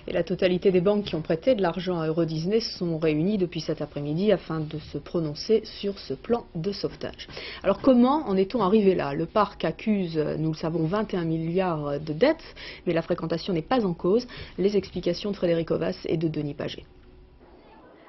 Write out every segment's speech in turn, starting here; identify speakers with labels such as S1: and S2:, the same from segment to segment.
S1: Et la totalité des banques qui ont prêté de l'argent à Euro Disney sont réunies depuis cet après-midi afin de se prononcer sur ce plan de sauvetage. Alors comment en est-on arrivé là? Le parc accuse, nous le savons, 21 milliards de dettes, mais la fréquentation n'est pas en cause. Les explications de Frédéric Ovas et de Denis Paget.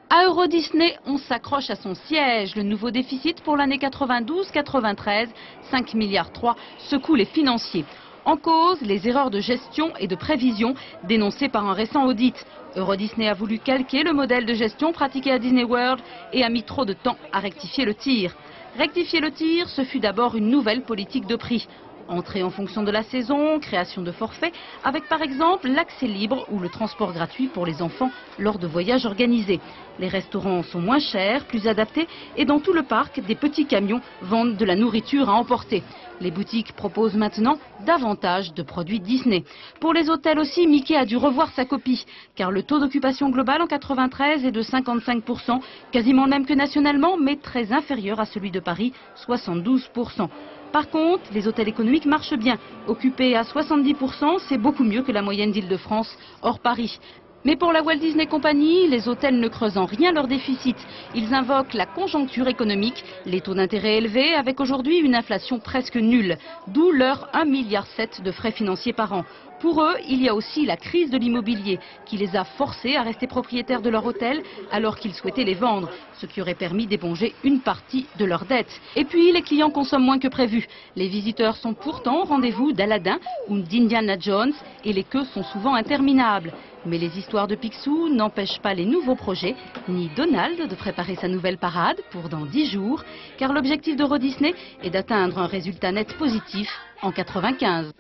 S2: À Euro Disney, on s'accroche à son siège. Le nouveau déficit pour l'année 92-93, 5,3 milliards, secoue les financiers. En cause, les erreurs de gestion et de prévision dénoncées par un récent audit. Euro Disney a voulu calquer le modèle de gestion pratiqué à Disney World et a mis trop de temps à rectifier le tir. Rectifier le tir, ce fut d'abord une nouvelle politique de prix. Entrée en fonction de la saison, création de forfaits, avec par exemple l'accès libre ou le transport gratuit pour les enfants lors de voyages organisés. Les restaurants sont moins chers, plus adaptés et dans tout le parc, des petits camions vendent de la nourriture à emporter. Les boutiques proposent maintenant davantage de produits Disney. Pour les hôtels aussi, Mickey a dû revoir sa copie, car le taux d'occupation global en 93 est de 55%, quasiment le même que nationalement, mais très inférieur à celui de Paris, 72%. Par contre, les hôtels économiques marchent bien. Occupés à 70%, c'est beaucoup mieux que la moyenne d'Île-de-France, hors Paris. Mais pour la Walt Disney Company, les hôtels ne creusent en rien leur déficit. Ils invoquent la conjoncture économique, les taux d'intérêt élevés, avec aujourd'hui une inflation presque nulle. D'où leur 1,7 milliard de frais financiers par an. Pour eux, il y a aussi la crise de l'immobilier qui les a forcés à rester propriétaires de leur hôtel alors qu'ils souhaitaient les vendre, ce qui aurait permis d'éponger une partie de leurs dettes. Et puis, les clients consomment moins que prévu. Les visiteurs sont pourtant au rendez-vous d'Aladin ou d'Indiana Jones et les queues sont souvent interminables. Mais les histoires de Picsou n'empêchent pas les nouveaux projets, ni Donald de préparer sa nouvelle parade pour dans 10 jours, car l'objectif d'Euro Disney est d'atteindre un résultat net positif en 95.